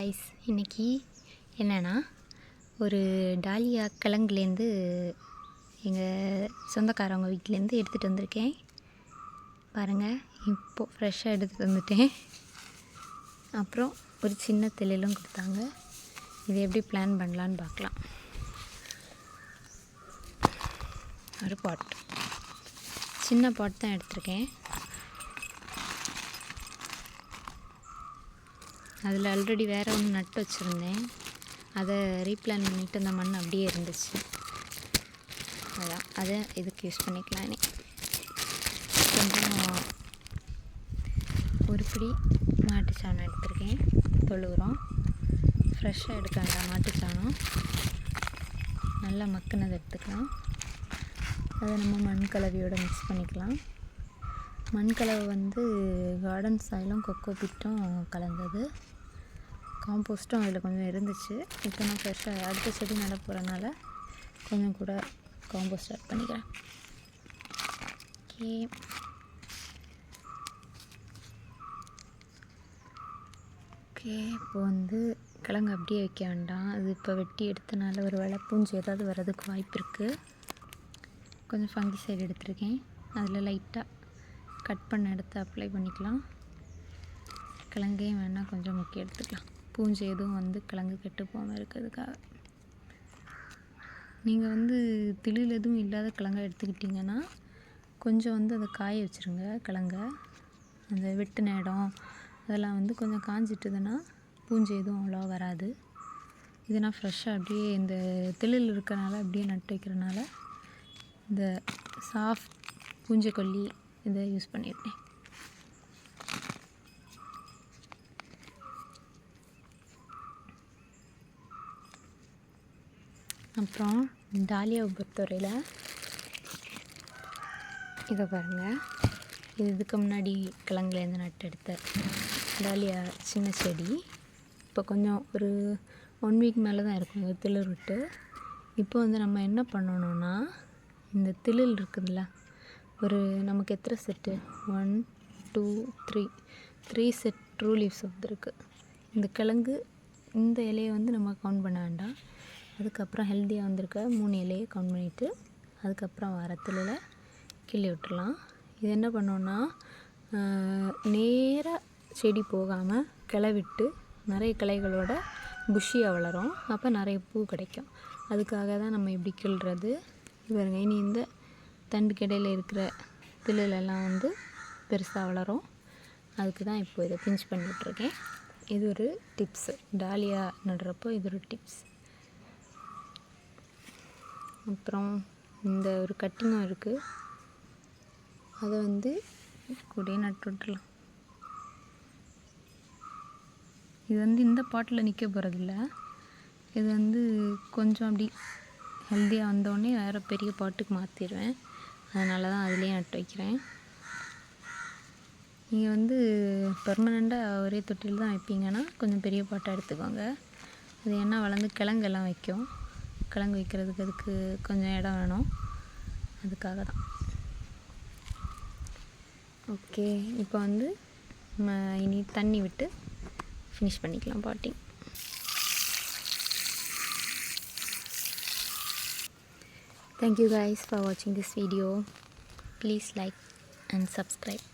Guys இன்றைக்கி என்னென்னா ஒரு டாலியா கிழங்குலேருந்து எங்கள் சொந்தக்காரவங்க வீட்டிலேருந்து எடுத்துகிட்டு வந்திருக்கேன். பாருங்கள், இப்போது ஃப்ரெஷ்ஷாக எடுத்துகிட்டு வந்துட்டேன். அப்புறம் ஒரு சின்ன தெளிலும் கொடுத்தாங்க. இது எப்படி பிளான் பண்ணலான்னு பார்க்கலாம். ஒரு பாட், சின்ன பாட் தான் எடுத்திருக்கேன். அதில் ஆல்ரெடி வேறு ஒன்று நட்டு வச்சுருந்தேன். அதை ரீப்ளான் பண்ணிவிட்டு அந்த மண் அப்படியே இருந்துச்சு. அதான் அதை இதுக்கு யூஸ் பண்ணிக்கலாம். கொஞ்சம் ஒரு பிடி மாட்டு சாணம் எடுத்திருக்கேன். தொழு உரம் ஃப்ரெஷ்ஷாக எடுக்க வேண்டாம். மாட்டு சாணம் நல்லா மக்கினதை எடுத்துக்கலாம். அதை நம்ம மண் கலவையோடு மிக்ஸ் பண்ணிக்கலாம். மண் கலவை கார்டன் சாயிலும் கொக்கோ பிட்டும் கலந்தது. காம்போஸ்ட்டும் அதில் கொஞ்சம் இருந்துச்சு. இப்போ நான் ஃப்ரெஷ்ஷாக அடுத்த செடி நட போகிறனால கொஞ்சம் கூட காம்போஸ்ட் ஆட் பண்ணிக்கிறேன். ஓகே இப்போ கிழங்கு அப்படியே வைக்க வேண்டாம். அது இப்போ வெட்டி எடுத்தனால ஒரு வேளை பூஞ்சி ஏதாவது வர்றதுக்கு வாய்ப்பு இருக்குது. கொஞ்சம் ஃபங்கி சைடு எடுத்துருக்கேன். அதில் லைட்டாக கட் பண்ண எடுத்து அப்ளை பண்ணிக்கலாம். கிழங்கையும் வேணால் கொஞ்சம் முக்கிய எடுத்துக்கலாம். பூஞ்சி எதுவும் கிழங்கு கெட்டு போகாமல் இருக்கிறதுக்காக. நீங்கள் திளில் எதுவும் இல்லாத கிழங்கை எடுத்துக்கிட்டிங்கன்னா கொஞ்சம் அதை காய வச்சுருங்க. கிழங்கை அந்த வெட்டின இடம் அதெல்லாம் கொஞ்சம் காஞ்சிட்டுதுன்னா பூஞ்சி எதுவும் அவ்வளோவா வராது. இது நான் ஃப்ரெஷ்ஷாக அப்படியே இந்த திளில் இருக்கிறனால அப்படியே நட்டு வைக்கிறனால இந்த சாஃப்ட் பூஞ்சைக்கொல்லி இதை யூஸ் பண்ணியிருக்கேன். அப்புறம் டாலியாவை பொறுத்தவரையில் இதை பாருங்கள், இதுக்கு முன்னாடி கிழங்குலேருந்து நட்டு எடுத்த டாலியா சின்ன செடி. இப்போ கொஞ்சம் ஒரு 1 வீக் மேலே தான் இருக்கும் இந்த திளிர் விட்டு. இப்போ நம்ம என்ன பண்ணணுன்னா, இந்த திளில் இருக்குதுல்ல, ஒரு நமக்கு எத்தனை செட்டு 1 2 3 செட் ட்ரூ லீவ்ஸ் வந்துருக்கு. இந்த கிழங்கு இந்த இலையை நம்ம கவுண்ட் பண்ண வேண்டாம். அதுக்கப்புறம் ஹெல்த்தியாக வந்திருக்க 3 இலையை கவுண்ட் பண்ணிவிட்டு அதுக்கப்புறம் வாரத்தில் கிள்ளி விட்டுடலாம். இது என்ன பண்ணோன்னா, நேராக செடி போகாமல் கிளை விட்டு நிறைய கிளைகளோட புஷ்ஷியாக வளரும். அப்போ நிறைய பூ கிடைக்கும். அதுக்காக தான் நம்ம இப்படி கிள்றது. பாருங்க, இனி இந்த தண்டு கிடையில் இருக்கிற திளிலெல்லாம் பெருசாக வளரும். அதுக்கு தான் இப்போ இதை பிஞ்ச் பண்ணி விட்ருக்கேன். இது ஒரு டிப்ஸு. டாலியா நடுறப்போ இது ஒரு டிப்ஸ். அப்புறம் இந்த ஒரு கட்டிங்கும் இருக்குது. அதை கூடயே நட்டு விட்டுடலாம். இது இந்த பாட்டில் நிற்க போகிறதில்ல. இது கொஞ்சம் அப்படி ஹெல்த்தியாக வந்தோடனே வேறு பெரிய பாட்டுக்கு மாற்றிடுவேன். அதனால தான் அதுலேயே நட்டு வைக்கிறேன். நீங்கள் பெர்மனெண்ட்டாக ஒரே தொட்டியில் தான் வைப்பீங்கன்னா கொஞ்சம் பெரிய பாட்டாக எடுத்துக்கோங்க. அது ஏன்னா வளர்ந்து கிழங்கெல்லாம் வைக்கும். கிழங்கு வைக்கிறதுக்கு அதுக்கு கொஞ்சம் இடம் வேணும். அதுக்காக தான். ஓகே, இப்போ நம்ம இனி தண்ணி விட்டு ஃபினிஷ் பண்ணிக்கலாம் potting. Thank you guys for watching this video. Please like and subscribe.